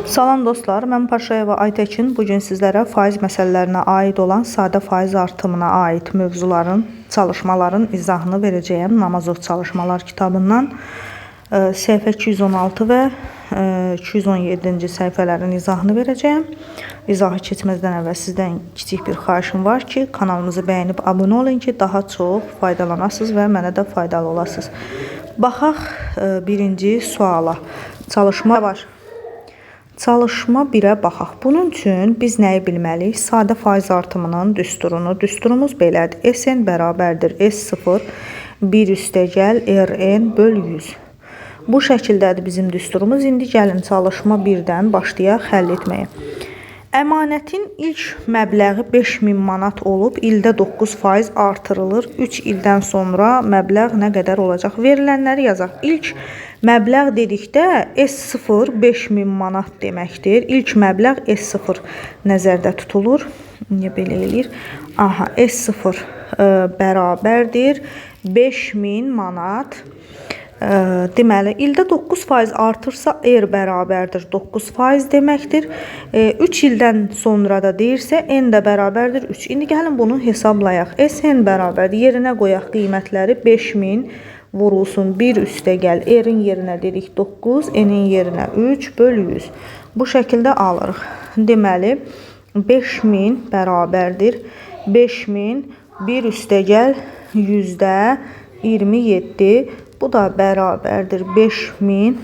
Salam dostlar, mən Paşayeva Aytəkin. Bugün sizlərə faiz məsələlərinə aid olan sadə faiz artımına aid mövzuların, çalışmaların izahını verəcəyəm. Namazov çalışmalar kitabından səhifə 216 və 217-ci səhifələrin izahını verəcəyəm. İzahı keçməzdən əvvəl sizdən kiçik bir xahişim var ki, kanalımızı bəyənib abunə olun ki, daha çox faydalanasınız və mənə də faydalı olasınız. Baxaq birinci suala. Çalışma 1-ə baxaq. Bunun üçün biz nəyi bilməliyik? Sadə faiz artımının düsturunu. Düsturumuz belədir. Sn bərabərdir S0 1 üstəgəl Rn böl 100. Bu şəkildədir bizim düsturumuz. İndi gəlin çalışma 1-dən başlayaq həll etməyə. Əmanətin ilk məbləği 5000 manat olub, ildə 9% artırılır. 3 ildən sonra məbləğ nə qədər olacaq? Verilənləri yazaq. İlk məbləğ dedikdə S0 5000 manat deməkdir. İlk məbləğ S0 nəzərdə tutulur. Niyə belə eləyir? Aha, S0 bərabərdir 5000 manat. Deməli, ildə 9% artırsa R bərabərdir 9% deməkdir. 3 ildən sonra da deyirsə N də bərabərdir 3. İndi gəlin bunu hesablayaq. Sn bərabərdir. Yerinə qoyaq qiymətləri 5000 vurulsun 1 üstəgəl R-in yerinə dedik 9, N-in yerinə 3 böl 100. Bu şəkildə alırıq. Deməli, 5000 bərabərdir 5000 1 üstəgəl 100-də 27. Bu da bərabərdir 5000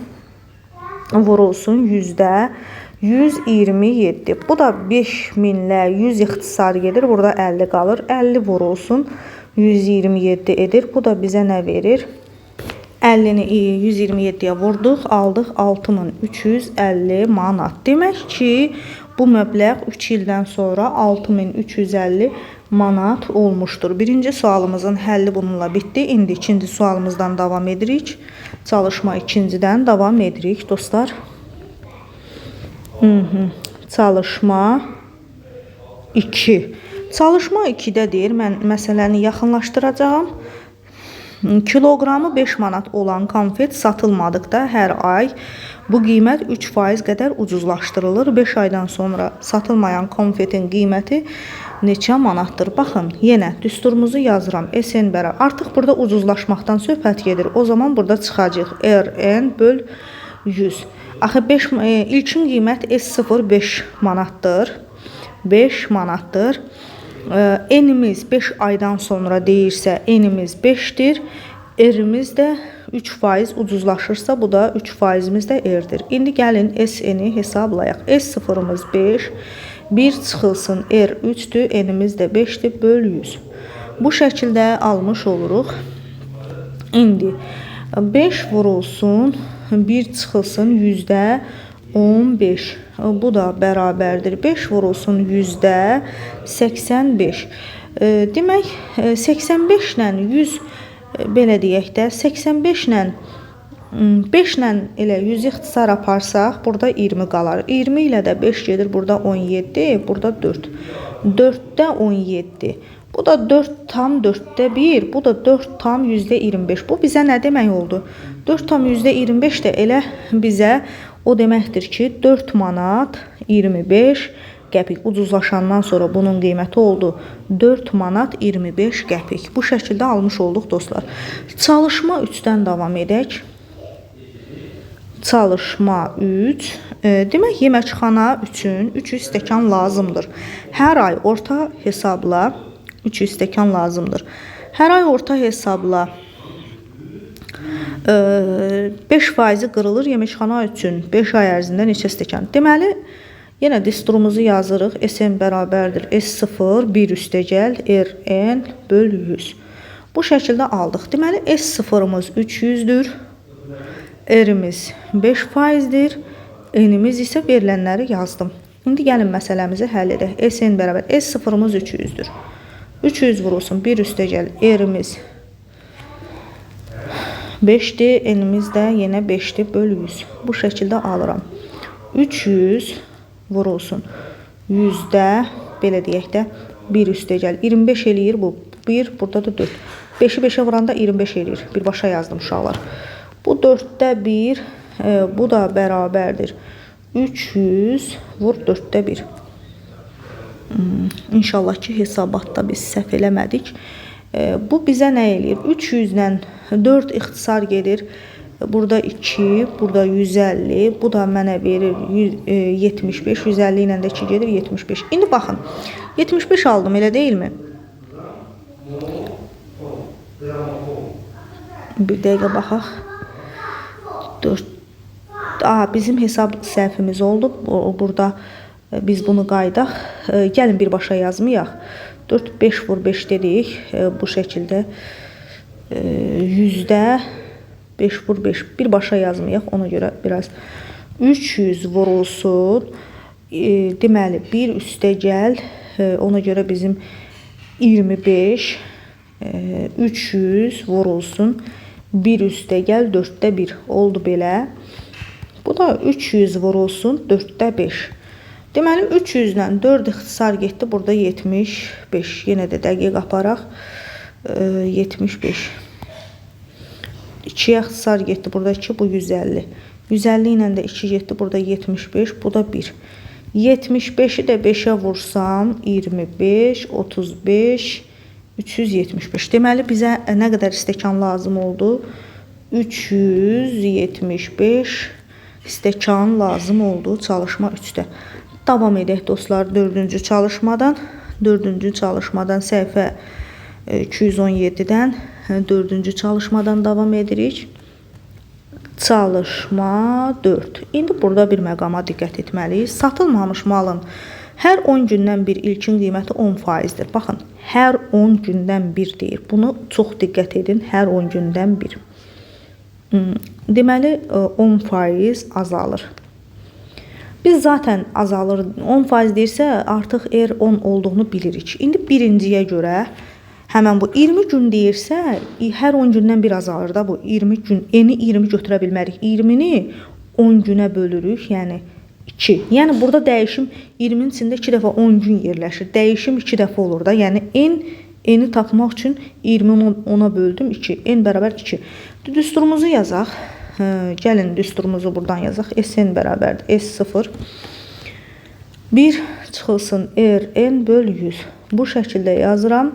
vurulsun 100-də 127. Bu da 5000 ilə 100 ixtisar gedir. Burada 50 qalır. 50 vurulsun 127 edir. Bu da bizə nə verir? 50-ni 127-yə vurduq, aldıq 6350 manat. Demək ki, bu məbləğ 3 ildən sonra 6350 manat olmuşdur. Birinci sualımızın həlli bununla bitdi. İndi ikinci sualımızdan davam edirik. Çalışma ikincidən davam edirik dostlar. Çalışma 2. Çalışma 2-də deyir, mən məsələni yaxınlaşdıracağım. Kiloqramı 5 manat olan konfet satılmadıqda hər ay bu qiymət 3% qədər ucuzlaşdırılır. 5 aydan sonra satılmayan konfetin qiyməti neçə manatdır? Baxın, yenə düsturumuzu yazıram. Sn bərabər. Artıq burada ucuzlaşmaqdan söhbət gedir. O zaman burada çıxacaq Rn böl 100. Axı ilkin qiymət S0 5 manatdır. 5 manatdır. N'imiz 5 aydan sonra deyirsə N'imiz 5-dir. R'imiz də 3% ucuzlaşırsa bu da 3%imiz də R'dir. İndi gəlin Sn-i hesablayaq. S0'ımız 5. 1 çıxılsın R 3'dür. N'imiz də 5'dir. Böl 100. Bu şəkildə almış oluruq. İndi 5 vurulsun 1 çıxılsın 100'də 15. Bu da bərabərdir. 5 vurulsun 100'də 85. Demək 85 ilə 100 belə deyək də 85 ilə 5 ilə elə 100 ixtisar aparsaq burada 20 qalar. 20 ilə də 5 gedir. Burada 17, burada 4. 4-də 17. Bu da 4 tam 4-də 1. Bu da 4 tam %25. Bu bizə nə demək oldu? 4 tam %25 də elə bizə o deməkdir ki 4 manat 25 qəpik. Ucuzlaşandan sonra bunun qiyməti oldu 4 manat 25 qəpik. Bu şəkildə almış olduq dostlar. Çalışma 3-dən davam edək. Çalışma 3. Demək, yeməkxana üçün 300 stəkan lazımdır. Hər ay orta hesabla 300 stəkan lazımdır. Hər ay orta hesabla 5% qırılır. Yeməkxana üçün 5 ay ərzində neçə stəkan? Deməli, yenə düsturumuzu yazırıq. Sn bərabərdir S0 1 üstəgəl Rn böl 100. Bu şəkildə aldıq. Deməli, S0'ımız 300'dür. R'imiz 5%'dir. N'imiz isə verilənləri yazdım. İndi gəlin məsələmizi həll edək. Sn bərabər S0'ımız 300'dür. 300 vurulsun 1 üstəgəl R'imiz 5'dir. N'imiz də yenə 5'dir böl 100. Bu şəkildə alıram. 300 vurulsun 100'də belə deyək də 1 üstəgəl 25 eləyir bu. 1, burada da 4. 5'i 5'e vuranda 25 eləyir. Birbaşa yazdım uşaqlar. Bu 4'də 1, bu da bərabərdir 300 vur 4'də 1. İnşallah ki hesabatda biz səhv eləmədik. Bu bizə nə eləyir? 300-dən 4 ixtisar gedir. Burada 2, burada 150, bu da mənə verir 75, 150 ilə də 2 gedir 75. İndi baxın, 75 aldım, elə deyilmi? Bir dəqiqə baxaq. 4. Bizim hesab səhvimiz oldu. Burada biz bunu qaydaq. Gəlin birbaşa yazmayaq. 4, 5 vur 5 dedik. Bu şəkildə yüzdə 5 vur 5. Birbaşa yazmayaq. Ona görə biraz 300 vurulsun. Deməli 1 üstə gəl. Ona görə bizim 25 300 vurulsun. 1 üstə gəl 4'də 1 oldu belə. Bu da 300 vurulsun 4'də 5. Deməli 300-dən 4 ixtisar getdi. Burada 75. Yenə də dəqiq aparaq. 75. 2-yə ixtisar getdi. Burada 2, bu 150. 150 ilə də 2 getdi. Burada 75. Bu da 1. 75'i də 5'ə vursam 25, 35, 375. Deməli bizə nə qədər stəkan lazım oldu? 375 stəkan lazım oldu çalışma 3'də. Davam edək dostlar 4-cü çalışmadan. 4-cü çalışmadan səhifə 217-dən 4-cü çalışmadan davam edirik. Çalışma 4. İndi burada bir məqama diqqət etməliyik. Satılmamış malın hər 10 gündən bir ilkin qiyməti 10%'dir. Baxın, hər 10 gündən bir deyir. Bunu çox diqqət edin. Hər 10 gündən bir. Deməli 10% azalır. Biz zaten azalır 10% deyirsə artıq eğer 10 olduğunu bilirik. İndi birinciyə görə həmən bu 20 gün deyirsə hər 10 gündən bir azalır da bu 20 gün. Eni 20 götürə bilmərik. 20'ni 10 günə bölürük, yəni 2. Yəni burada dəyişim 20'nin içində 2 dəfə 10 gün yerləşir. Dəyişim 2 dəfə olur da. Yəni eni tapmaq üçün 20'ni 10'a böldüm 2. N bərabər 2. Düsturumuzu yazaq. Gəlin düsturumuzu buradan yazaq. Sn bərabərdir S0 1 çıxılsın Rn böl 100. Bu şəkildə yazıram.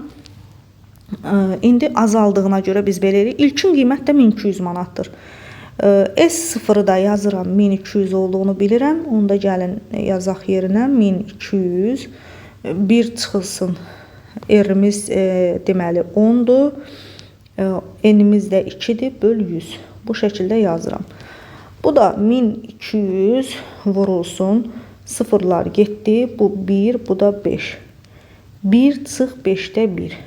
İndi azaldığına görə biz belə eləyirik. İlkin qiymət də 1200 manatdır. S0'ı da yazıram. 1200 olduğunu bilirəm. Onu da gəlin yazaq yerinə. 1200 1 çıxılsın R'miz deməli 10'dur. N'imiz də 2'dir böl 100. Bu şəkildə yazıram. Bu da 1200 vurulsun. Sıfırlar getdi. Bu 1, bu da 5. 1 çıx 5'də 1.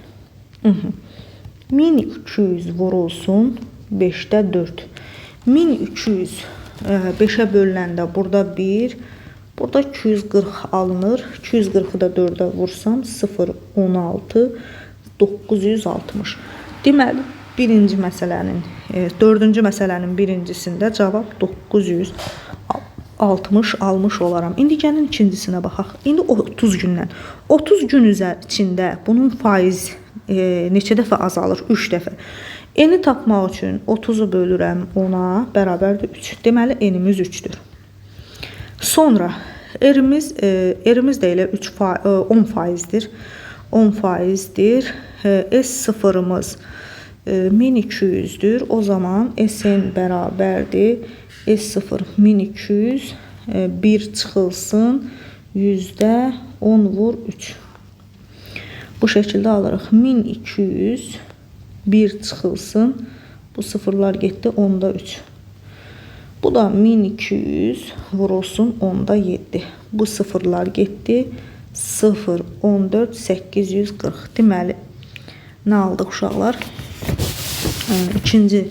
1200 vurulsun 5'də 4. 1200 5'ə bölüləndə burada 1, burada 240 alınır. 240'ı da 4'ə vursam 0, 16, 960. Deməli birinci məsələnin, 4-cü məsələnin birincisində cavab 960 almış olaram. İndi gəlin ikincisinə baxaq. İndi 30 gündən. 30 gün içində bunun faiz neçə dəfə azalır? 3 dəfə. Eni tapmaq üçün 30'u bölürəm 10'a bərabərdir 3. Deməli enimiz 3'dür. Sonra erimiz də elə 10%'dir. 10%'dir. S0'ımız 1200'dür. O zaman Sn bərabərdir. S0 1200 1 çıxılsın %10 vur 3. Bu şəkildə alırıq. 1200 1 çıxılsın. Bu sıfırlar getdi 10'da 3. Bu da 1200 vurulsun 10'da 7. Bu sıfırlar getdi 0 14 840. Deməli nə aldıq uşaqlar? İkinci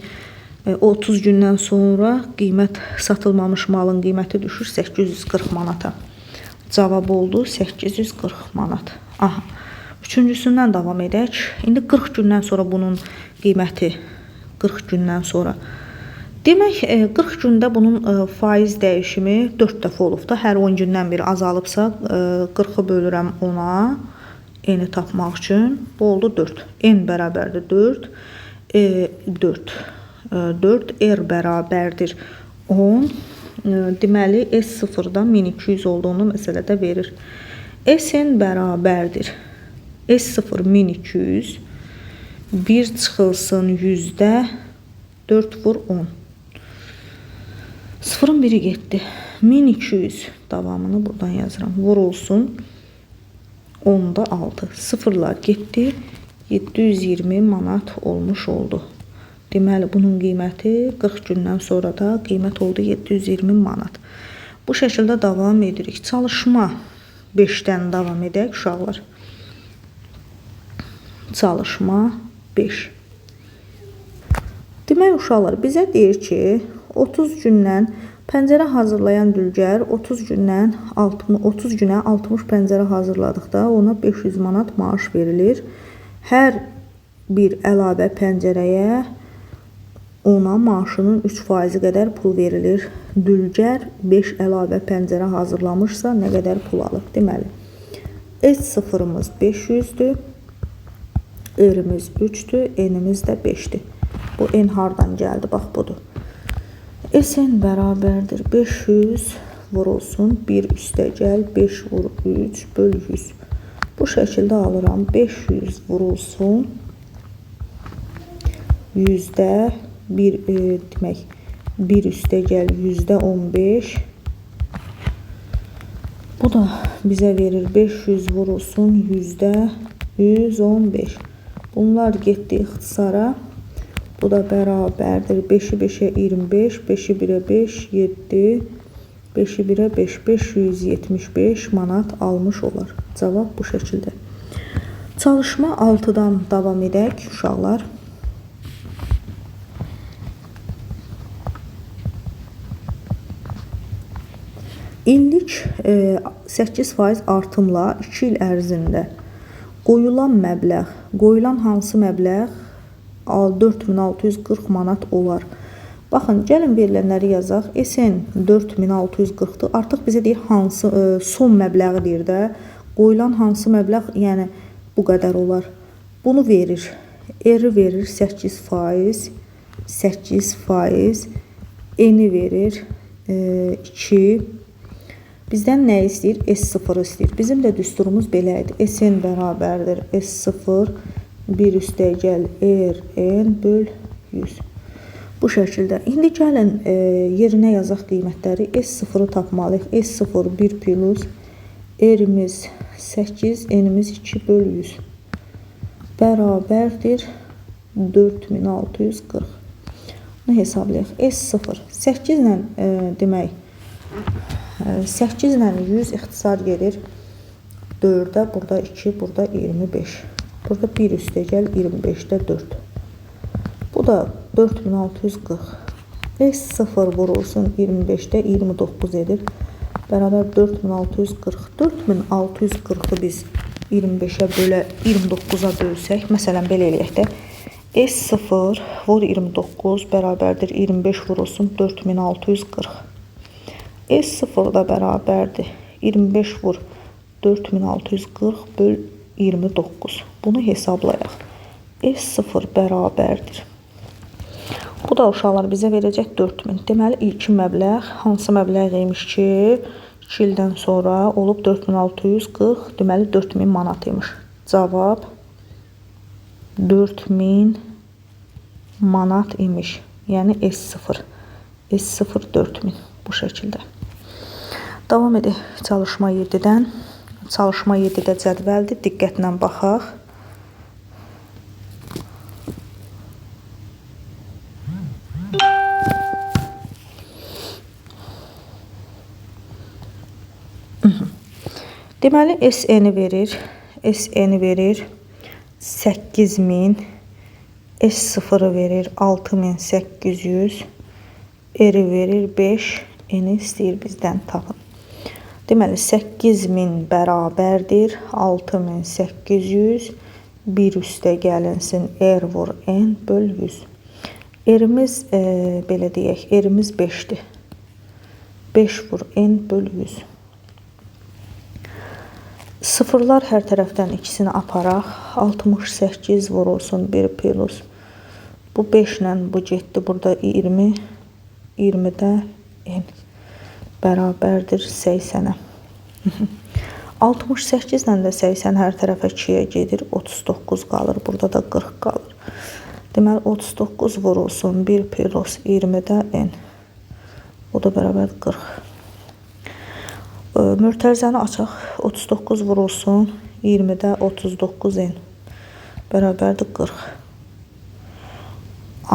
30 gündən sonra qiymət satılmamış malın qiyməti düşür 840 manata. Cavab oldu 840 manat. Aha. Üçüncüsündən davam edək. İndi 40 gündən sonra bunun qiyməti 40 gündən sonra. Demək 40 gündə bunun faiz dəyişimi 4 dəfə olub da. Hər 10 gündən bir azalıbsa 40'ı bölürəm 10'a. Eni tapmaq üçün. Bu oldu 4. N bərabərdir 4. 4. 4 R bərabərdir 10. deməli S0-dan 1200 olduğunu məsələdə verir. Sn bərabərdir. S0 1200 1 çıxılsın 100-də 4 vur 10. Sıfırın biri getdi. 1200 davamını buradan yazıram. Vurulsun 10'da 6. Sıfırlar getdi. 720 manat olmuş oldu. Deməli bunun qiyməti 40 gündən sonra da qiymət oldu 720 manat. Bu şəkildə davam edirik. Çalışma 5-dən davam edək uşaqlar. Çalışma 5. Demək uşaqlar bizə deyir ki 30 gündən pəncərə hazırlayan dülgər 30 günə 60 pəncərə hazırladıqda ona 500 manat maaş verilir. Hər bir əlavə pəncərəyə ona maaşının 3% qədər pul verilir. Dülgər 5 əlavə pəncərə hazırlamışsa nə qədər pul alır? Deməli S0-ımız 500-dür. R-imiz 3-dür, N-imiz də 5-dir. Bu N hardan gəldi? Bax budur. Sn bərabərdir 500 vurulsun 1 üstəgəl 5 vur 3 böl 100. Bu şəkildə alıram. 500 vurulsun 100-də 1 üstəgəl 15. Bu da bizə verir 500 vurulsun 100-də 115. Bunlar getdi ixtisara. Bu da bərabərdir. 5'i 5'e 25, 5'i 1'e 5, 7, 5'i 1'e 5, 575 manat almış olar. Cavab bu şəkildə. Çalışma 6-dan davam edək uşaqlar. İllik 8% artımla 2 il ərzində qoyulan hansı məbləğ 4640 manat olar. Baxın, gəlin verilənləri yazaq. Sn 4640-dır. Artıq bizə deyir hansı son məbləği deyir də. Qoyulan hansı məbləğ, yəni bu qədər olar. Bunu verir. R verir 8%, 8%, N verir 2. Bizdən nə istəyir? S0 istəyir. Bizim də düsturumuz belə idi. Sn bərabərdir S0 1 üstəgəl Rn böl 100. Bu şəkildə. İndi gəlin yerinə yazaq qiymətləri. S0-ı tapmalıyıq. S0 1 plus R-imiz 8, N-imiz 2 böl 100. Bərabərdir 4640. Bunu hesablayaq. S0 8 ilə demək 8 ilə 100 ixtisar gedir 4-də, burada 2, burada 25. Burada 1 üstəgəl 25'də 4. Bu da 4640. S0 vurulsun 25'də 29 edir. Bərabər 4640. 4640'ı biz 25'ə bölə 29'a bölsək, məsələn belə eləyək də. S0 vur 29 bərabərdir 25 vurulsun 4640. S0 da bərabərdir 25 vur 4640 böl 29. Bunu hesablayaq. S0 bərabərdir. Bu da uşaqlar bizə verəcək 4000. Deməli ilkin məbləğ hansı məbləğ imiş ki 2 ildən sonra olub 4640, deməli 4000 manat imiş. Cavab 4000 manat imiş. Yəni S0. S0 4000 bu şəkildə. Davam edək çalışma 7-dən. Çalışma 7-də cədvəldir. Diqqətlə baxaq. Deməli SN verir. SN verir 8000. S0 verir 6800. R verir 5. N istəyir bizdən tapın. Deməli 8000 bərabərdir 6800. 1 üstə gəlinsin R vur N böl 100. R-imiz belə deyək, R-imiz 5'dir. 5 vur N böl 100. Sıfırlar hər tərəfdən ikisini aparaq. 68 vurulsun 1 plus. Bu 5 ilə bu getdi. Burada 20. 20'də N. bərabərdir 80-ə. 68 ilə də 80 hər tərəfə 2-yə gedir. 39 qalır. Burada da 40 qalır. Deməli 39 vurulsun 1 plus 20-də n. O da bərabər 40. Mötərizəni açaq. 39 vurulsun 20-də 39 n. Bərabərdir 40.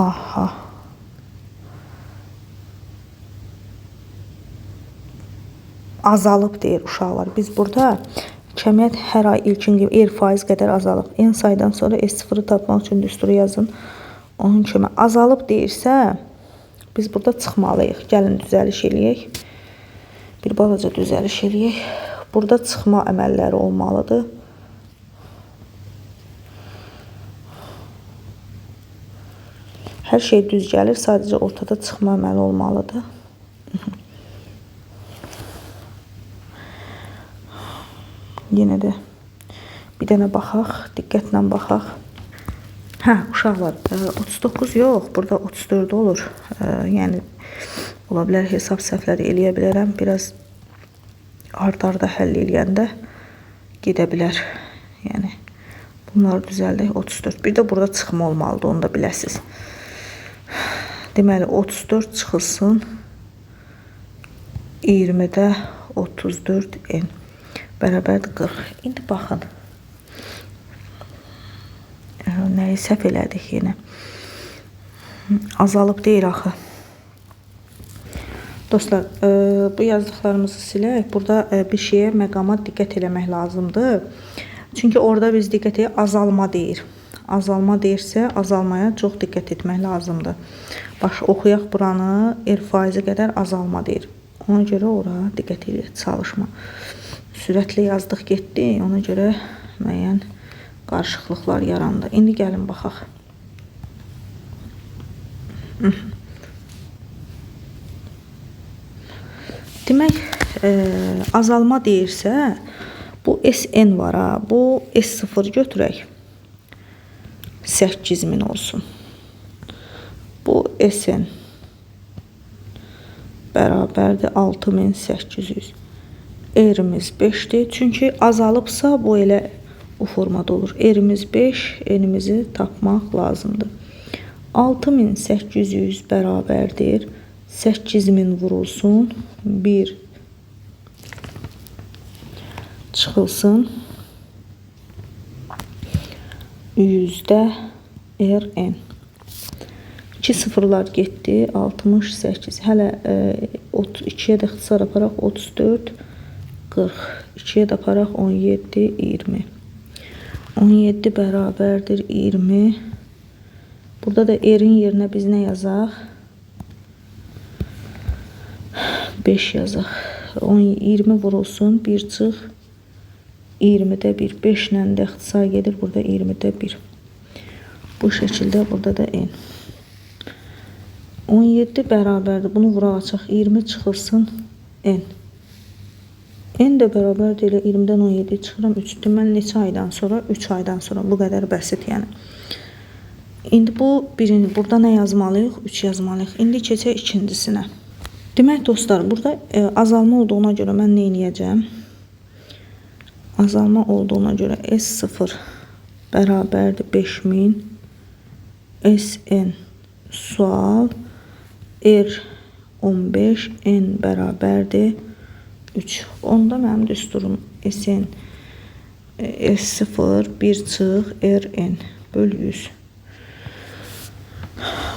Aha. Azalıb deyir uşaqlar. Biz burada cəmiyyət hər ay ilkin gibi 50% qədər azalıb. N saydan sonra S0-ı tapmaq üçün düsturu yazın. Onun kimi azalıb deyirsə, biz burada çıxmalıyıq. Gəlin düzəliş eləyək. Bir balaca düzəliş eləyək. Burada çıxma əməlləri olmalıdır. Hər şey düz gəlir. Sadəcə ortada çıxma əməli olmalıdır. Yenə də bir dənə baxaq, diqqətlə baxaq. Hə, uşaqlar, 39 yox, burada 34 olur. Yəni, ola bilər hesab səhvləri eləyə bilərəm. Biraz ard-arda həll eləyəndə gedə bilər. Yəni, bunları düzəldək, 34. Bir də burada çıxma olmalıdır, onu da biləsiz. Deməli, 34 çıxılsın 20-də 34 n. Bərabərdir 40. İndi baxın. Nəyi səhv elədik yenə. Azalıb deyir axı. Dostlar, bu yazdıqlarımızı silək. Burada bir şeyə, məqama diqqət eləmək lazımdır. Çünki orada biz diqqət edək, azalma deyir. Azalma deyirsə, azalmaya çox diqqət etmək lazımdır. Bax, oxuyaq buranı, R% qədər azalma deyir. Ona görə ora diqqət edək, çalışma. Sürətlə yazdıq getdi, ona görə müəyyən qarışıqlıqlar yarandı. İndi gəlin baxaq. Demək, azalma deyirsə, bu SN var ha, bu S0 götürək. 8000 olsun. Bu SN bərabərdir 6800. R'miz 5'dir. Çünki azalıbsa bu elə bu formada olur. R'miz 5, N'imizi tapmaq lazımdır. 6800 bərabərdir 8000 vurulsun 1 çıxılsın 100'də Rn. 2 sıfırlar getdi 68. Hələ 2-yə də ixtisar aparaq 34 40. 2'ye de aparaq 17, 20. 17 bərabərdir 20. Burada da R'in yerinə biz nə yazaq? 5 yazaq. 20 vurulsun, 1 çıx. 20'də 1. 5 ilə də ixtisar gedir. Burada 20'də 1. Bu şəkildə burada da N. 17 bərabərdir. Bunu vuraq açaq. 20 çıxılsın N. N də bərabərdir elə 20-dən 17 çıxıram 3. Mən neçə aydan sonra? 3 aydan sonra. Bu qədər bəsit yəni. İndi bu birini burada nə yazmalıyıq? 3 yazmalıyıq. İndi keçək ikincisinə. Demək dostlar, burada azalma olduğuna görə mən nə edəcəm? Azalma olduğuna görə S0 bərabərdir 5000. SN sual R15 N bərabərdir 3. Onda mənim düsturum SN S0 1 çıx Rn böl 100.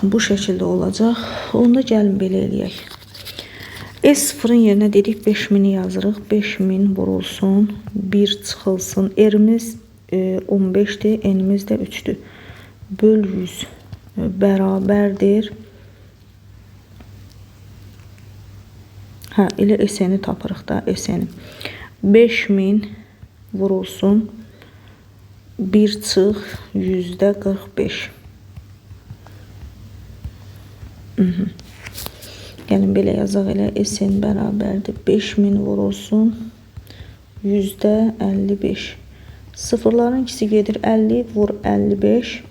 Bu şəkildə olacaq. Onda gəlin belə eləyək. S0'ın yerinə dedik 5000'i yazırıq. 5000 vurulsun 1 çıxılsın. R'miz 15'dir. N'imiz də 3'dür. Böl 100 bərabərdir. Hə, elə SN-i tapırıq da, SN-i. 5000 vurulsun 1 çıx 100'də 45. Gəlin belə yazaq, elə SN bərabərdir 5000 vurulsun 100'də 55. Sıfırların ikisi gedir 50 vur 55.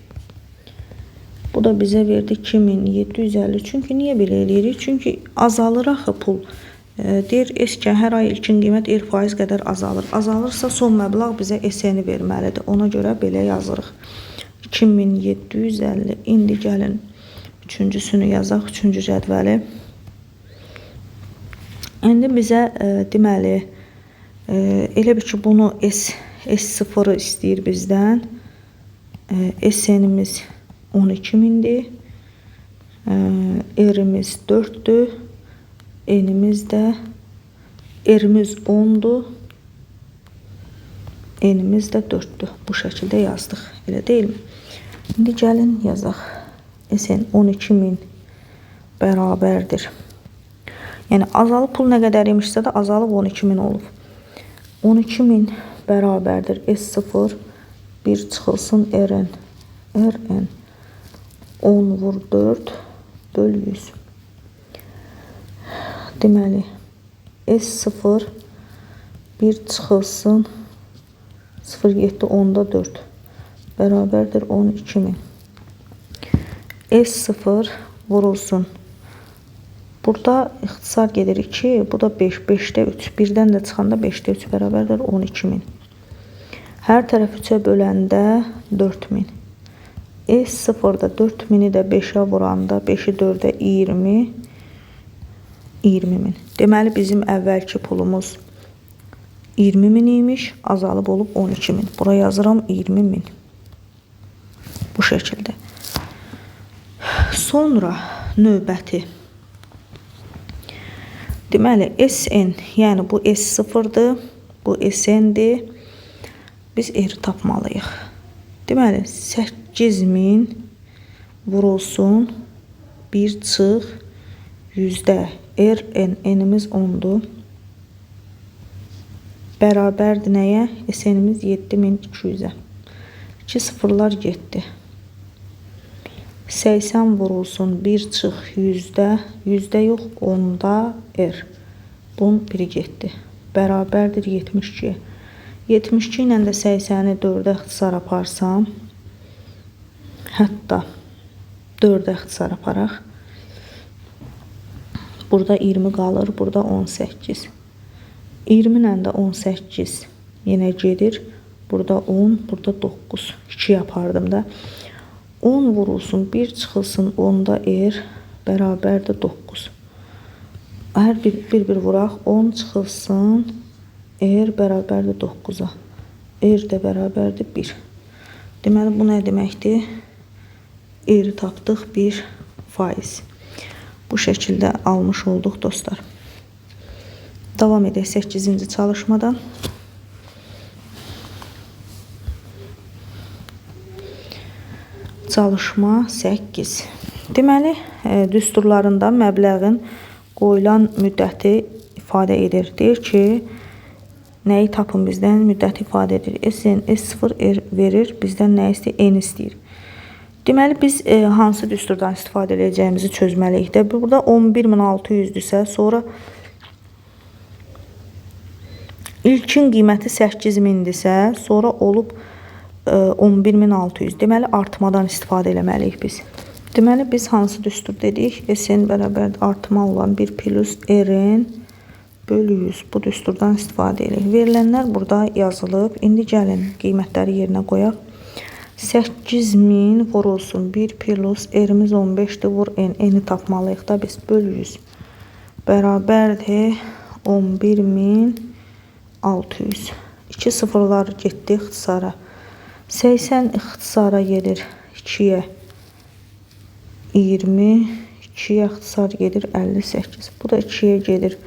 Bu da bizə verdi 2750. Çünki niyə belə eləyirik? Çünki azalır axı pul. Deyir S-ki hər ay ilkin qiymət 1% qədər azalır. Azalırsa son məbləğ bizə S-ni verməlidir. Ona görə belə yazırıq. 2750. İndi gəlin üçüncüsünü yazaq, üçüncü cədvəli. İndi bizə deməli elə bir ki bunu S0 istəyir bizdən. SN-imiz 12.000-dir. R-imiz 4-dür. N-imiz də R-imiz 10-dur. N-imiz də 4-dür. Bu şəkildə yazdıq. Elə deyilmi? İndi gəlin yazaq. SN 12.000 bərabərdir. Yəni azalıb pul nə qədər imişsə də azalıb 12.000 olub. 12.000 bərabərdir S0 1 çıxılsın RN. RN 10 vur 4 böl 100. Deməli S0 1 çıxılsın 0,7 10'da 4 bərabərdir 12.000. S0 vurulsun. Burada ixtisar gedir 2, bu da 5, 5'də 3. 1'dən də çıxanda 5'də 3 bərabərdir 12.000. Hər tərəf 3'ə böləndə 4.000. S0'da 4.000'i də 5'ə vuranda 5'i 4'ə 20. 20.000. Deməli bizim əvvəlki pulumuz 20.000 imiş, azalıb olub 12.000. Bura yazıram 20.000. Bu şəkildə. Sonra növbəti. Deməli SN, yəni bu S0'dır, bu SN-dir. Biz R tapmalıyıq. Deməli 8.000 vurulsun 1 çıx 100'də RN, N'imiz 10'dur. Bərabərdir nəyə? SN-imiz 7200'ə. 2 sıfırlar getdi. 80 vurulsun 1 çıx 100'də. 100'də yox 10'da R. Bunun biri getdi. Bərabərdir 72'yə. 72 ilə də 80'i 4'ə ixtisar aparsam. Hətta 4'ə ixtisar aparaq. Burada 20 qalır, burada 18. 20 ilə də 18 yenə gedir. Burada 10, burada 9. 2 yapardım da. 10 vurulsun, 1 çıxılsın 10'da R bərabərdir 9. Hər bir vuraq 10 çıxılsın R bərabərdir 9'a. R də bərabərdir 1. Deməli bu nə deməkdir? R tapdıq 1%. Bu şəkildə almış olduq dostlar. Davam edək 8-ci çalışmadan. Çalışma 8. Deməli, düsturlarında məbləğin qoyulan müddəti ifadə edir. Deyir ki, nəyi tapın bizdən? Müddəti ifadə edir. SN, S0 verir, bizdən nə istəyir? N istəyir. Deməli, biz hansı düsturdan istifadə edəcəyimizi çözməliyik də. Burada 11.600'dürsə, sonra ilkin qiyməti 8.000'dirsə, sonra olub 11.600. Deməli, artmadan istifadə eləməliyik biz. Deməli, biz hansı düstur dedik? SN bərabər artma olan 1 plus RN bölü 100. Bu düsturdan istifadə edirik. Verilənlər burada yazılıb. İndi gəlin qiymətləri yerinə qoyaq. 8000 vurulsun 1 plus R'imiz 15'dir, vur N. N'i tapmalıyıq da biz bölü 100. Bərabərdir 11.600. 2 sıfırlar getdi ixtisara. 80 ixtisara gedir 2'yə 20. 2'yə ixtisar gedir 58. Bu da 2'yə gedir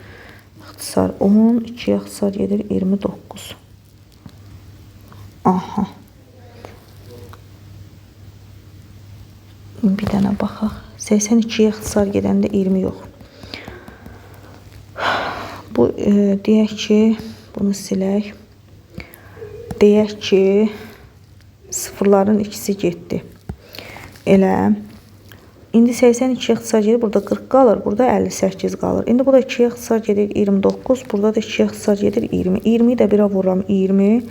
ixtisar 10. 2'yə ixtisar gedir 29. Aha. Bir dənə baxaq. 82'yə ixtisar gedəndə 20 yox. Bu deyək ki, bunu silək. Deyək ki, sıfırların ikisi getdi. Elə. İndi 82'yə ixtisar gedir, burada 40 qalır, burada 58 qalır. İndi bu da 2'yə ixtisar gedir 29, burada da 2'yə ixtisar gedir 20. 20'yi də birə vururam 20.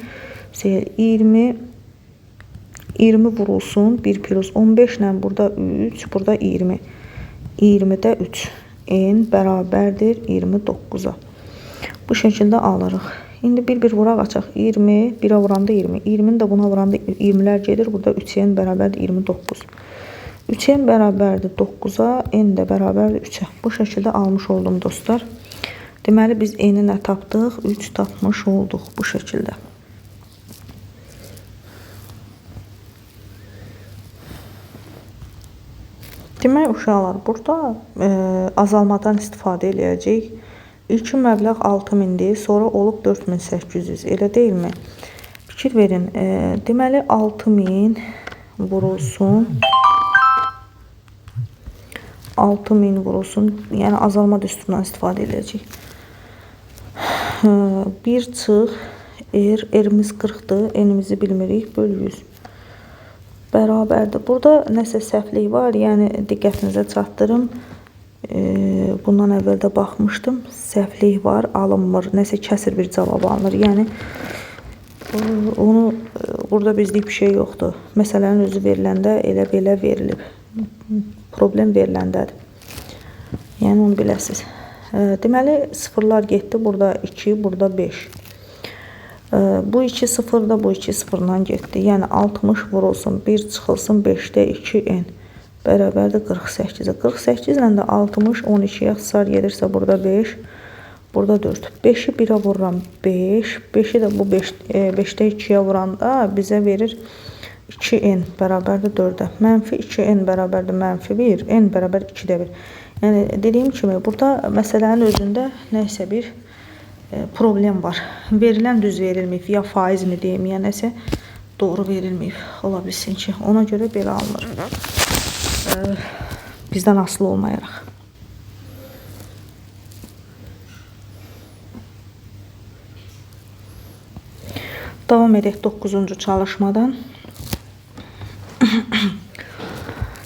20 vurulsun 1 plus 15 ilə burada 3, burada 20. 20'də 3. n bərabərdir 29-a. Bu şəkildə alırıq. İndi bir vuraq açaq. 20, 1'ə vuranda 20. 20'ni də buna vuranda 20'lər gedir. Burada 3n bərabərdir 29. 3n bərabərdir 9'a, n də bərabərdir 3'ə. Bu şəkildə almış oldum dostlar. Deməli biz n-i nə tapdıq? 3 tapmış olduq bu şəkildə. Demək uşaqlar, burada azalmadan istifadə eləyəcəyik. İlkin məbləğ 6000'dir, sonra olub 4800, elə deyilmi? Fikir verin. Deməli 6000 vurulsun. 6000 vurulsun. Yəni azalma düsturundan istifadə eləyəcəyik. 1 çıx r-imiz 40'dır, n-imizi bilmirik, böl 100. Bərabərdir. Burada nəsə səhvlik var, yəni diqqətinizə çatdırım. Bundan əvvəl də baxmışdım. Səhvlik var, alınmır. Nəsə kəsir bir cavab alınır. Yəni onu burada bizlik bir şey yoxdur. Məsələnin özü veriləndə elə belə verilib. Problem veriləndədir. Yəni onu biləsiniz. Deməli sıfırlar getdi. Burada 2, burada 5. Bu 2 sıfırda, bu 2 sıfırdan getdi. Yəni 60 vurulsun, 1 çıxılsın, 5'də 2n bərabərdir 48'ə. 48 ilə də 60, 12'yə xısar gedirsə burada 5, burada 4. 5'i 1'ə vururam 5, 5'i də bu 5'də 2'yə vuranda bizə verir 2n bərabərdir 4'ə. Mənfi 2n bərabərdir mənfi 1, n bərabər 2'də 1. Yəni dediyim kimi burada məsələnin özündə nəysə bir problem var. Verilən düz verilməyib, ya faiz mi deyim, ya nəsə doğru verilməyib. Ola bilsin ki, ona görə belə alınır. Bizdən asılı olmayaraq. Davam edək 9-cu çalışmadan.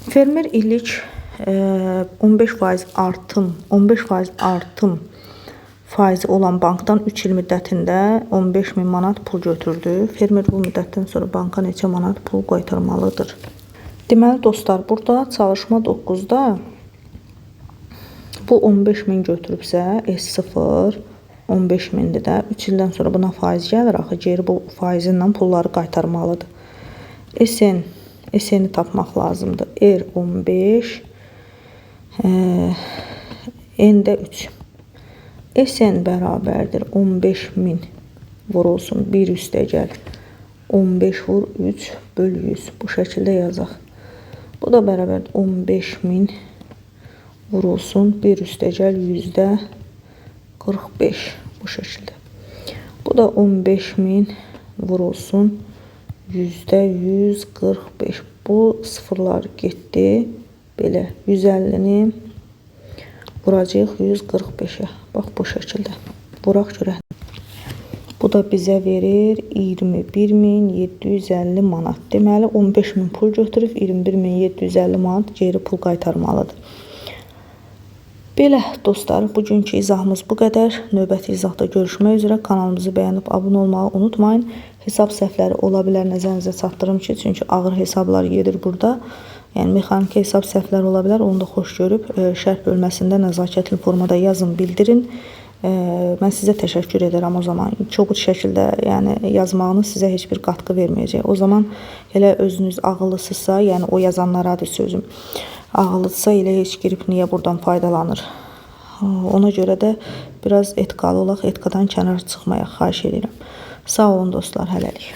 Fermer illik 15% artım faizi olan bankdan 3 il müddətində 15.000 manat pul götürdü. Fermer bu müddətdən sonra banka neçə manat pul qaytarmalıdır? Deməli dostlar, burada çalışma 9'da bu 15.000 götürübsə S0 15.000'dir də 3 ildən sonra buna faiz gəlir. Axı geri bu faizindən pulları qaytarmalıdır. SN-i tapmaq lazımdır. R 15, N-də 3. SN bərabərdir 15.000 vurulsun 1 üstəgəl 15 vur 3 böl 100. Bu şəkildə yazaq. Bu da bərabərdir 15.000 vurulsun 1 üstəgəl 100'də 45. Bu şəkildə. Bu da 15.000 vurulsun 100'də 145. Bu sıfırlar getdi. Belə 150'ni vuracağıq 145'ə. Bax bu şəkildə. Vuraq görək. Bu da bizə verir 21.750 manat. Deməli 15.000 pul götürüb 21.750 manat geri pul qaytarmalıdır. Belə dostlar, bugünkü izahımız bu qədər. Növbəti izahda görüşmək üzrə. Kanalımızı bəyənib abunə olmağı unutmayın. Hesab səhvləri ola bilər, nəzərinizə çatdırım ki, çünki ağır hesablar gedir burada. Yəni mexaniki hesab səhvləri ola bilər. Onu da xoş görüb şərh bölməsində nəzakətli formada yazın, bildirin. Mən sizə təşəkkür edərəm o zaman. Kobud şəkildə yəni yazmağınız sizə heç bir qatqı verməyəcək. O zaman elə özünüz ağıllısınızsa, yəni o yazanlaradır sözüm. Ağıllıdsa elə heç girib niyə buradan faydalanır. Ona görə də biraz etikalı olaq, etikadan kənar çıxmayaq, xahiş edirəm. Sağ olun dostlar, hələlik.